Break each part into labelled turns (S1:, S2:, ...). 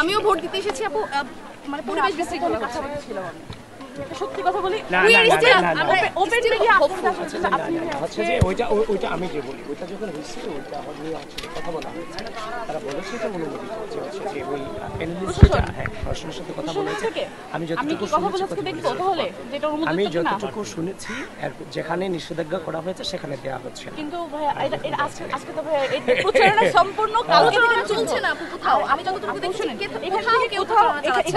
S1: আমিও ভোট দিতে এসেছি আপু, মানে পরিবেশ বিশৃঙ্খলা
S2: কথা বলছিলাম আমি সত্যি কথা বলি
S1: ওপেন মিডিয়া
S3: হচ্ছে যে ওইটা আমি যে বলি ওইটা যখন হয়েছে ওইটা নিয়ে কথা বলা হয়েছে, তারা বলেছে এটা অনুমোদিত যে হচ্ছে যে ওই প্যানেলিস্টরা প্রশাসনের সাথে কথা বলেছে। আমি যতটুকু শুনেছি যেখানে নিষেধাজ্ঞা করা হয়েছে সেখানে দেওয়া হচ্ছে,
S2: কিন্তু ভাইয়া এটা আজকে তো ভাইয়া এই প্রচারণা সম্পূর্ণ কালকে থেকে
S1: চলছে না আপু কোথাও। আমি যতটুকু দেখছি
S2: এখানে কেউ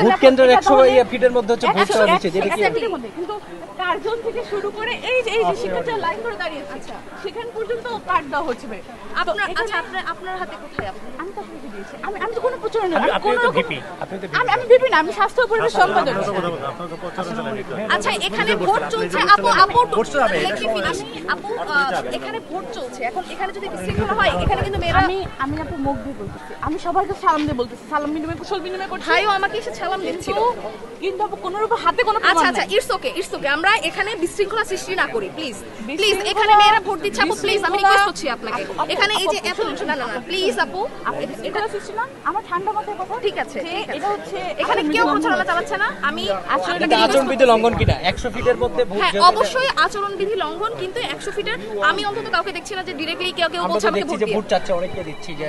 S3: ভোট কেন্দ্রের 100 ফিটের মধ্যে হচ্ছে ভোট চাওয়া দিচ্ছে, যেটা কি
S2: কিন্তু কার্জন থেকে শুরু করে এই যে শিক্ষার্থীরা লাইন করে দাঁড়িয়ে আছে সেখান পর্যন্ত কার্ড দেওয়া হচ্ছে ভাই।
S1: আপনার হাতে কোথায় আপনি?
S2: আমি তো আপনাকে দিয়েছি, আমি তো কোনো প্রচারণা
S3: আপনি তো ভিপি,
S2: আমি ভিপি না, আমি স্বাস্থ্য ও পরিবেশ সম্পাদক।
S1: আচ্ছা এখানে ভোট চলছে আপু, এখানে ভোট চলছে, এখন এখানে যদি বিশৃঙ্খলা হয় এখানে কিন্তু মেয়েরা
S2: আমি আপু মুখ দিয়ে বলতেছি, আমি সবাইকে সালাম দিয়ে বলতেছি, সালাম বিনিময় কুশল বিনিময় করছি।
S1: ভাইও আমাকে এসে সালাম দিচ্ছিল,
S2: কিন্তু আপু কোনোর উপর হাতে কোনো
S1: আচ্ছা ইটস ওকে আমরা এখানে বিশৃঙ্খলা সৃষ্টি না করি প্লিজ। এখানে মেয়েরা ভোট দিচ্ছে আপু, প্লিজ আমি রিকোয়েস্ট করছি আপনাকে। এখানে এই যে এত না প্লিজ আপু,
S2: এটা সৃষ্টি না, আমার ঠান্ডা মাথায় কথা।
S1: ঠিক আছে
S2: এটা হচ্ছে
S1: এখানে কেউ প্রচারণা চালাচ্ছে না। আমি
S3: আচরণবিধি লঙ্ঘন কিনা 100 ফিটের মধ্যে ভোট,
S1: হ্যাঁ অবশ্যই আচরণবিধি লঙ্ঘন, কিন্তু 100 ফিটের আমি অন্তত কাউকে দেখছি না যে ডিরেক্টলি কেউ বলছে আমাকে ভোট দিতে।
S3: ভোট চাচ্ছে অনেককে দিচ্ছি যে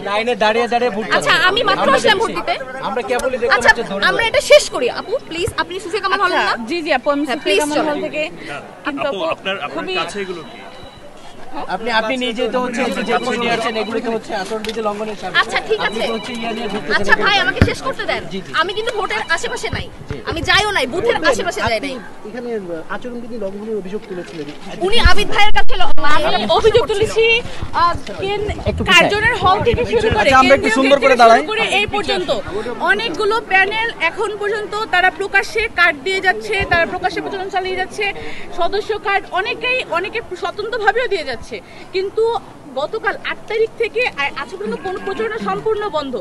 S3: লাইনে দাঁড়িয়ে ভোট চাচ্ছে।
S1: আচ্ছা আমি মাত্র আসলাম ভোট দিতে,
S3: আমরা কেবলই দেখলাম
S1: আচ্ছা
S3: যে ধরে
S1: আমরা এটা শেষ করি আপু প্লিজ। আপনি সুফিয়া কামাল হলেন না?
S2: জি আপু আমি সুফিয়া কামাল হল থেকে। কিন্তু
S4: আপনার কাছে এগুলো কি?
S3: আপনি নিজে তো হচ্ছে যে পয়েন্ট নিয়ে আসছেন এগুলো তো হচ্ছে আচরণবিধি লঙ্ঘনের সাথে।
S1: আচ্ছা ঠিক আছে, আচ্ছা ভাই আমাকে শেষ করতে দেন। আমি কিন্তু ভোটের আশেপাশে নাই, আমি যাইও নাই, বুথের আশেপাশে যাই নাই।
S3: এখানে আচরণবিধি লঙ্ঘনের অভিযোগ তুলেছিলেন
S1: উনি আবিদ ভাইয়ের কাছে
S2: আমি অভিযোগ তুলেছি কার্জনের হল থেকে শুরু করে
S3: আমরা একটু সুন্দর করে দাঁড়াই
S2: এই পর্যন্ত অনেকগুলো প্যানেল এখন পর্যন্ত তারা প্রকাশ্যে কার্ড দিয়ে যাচ্ছে, তারা প্রকাশ্যে প্রচারণা চালিয়ে যাচ্ছে, সদস্য কার্ড অনেকে স্বতন্ত্রভাবেও দিয়ে যাচ্ছে। কিন্তু গতকাল 8 তারিখ থেকে আজ পর্যন্ত কোনো প্রচারণা সম্পূর্ণ বন্ধ।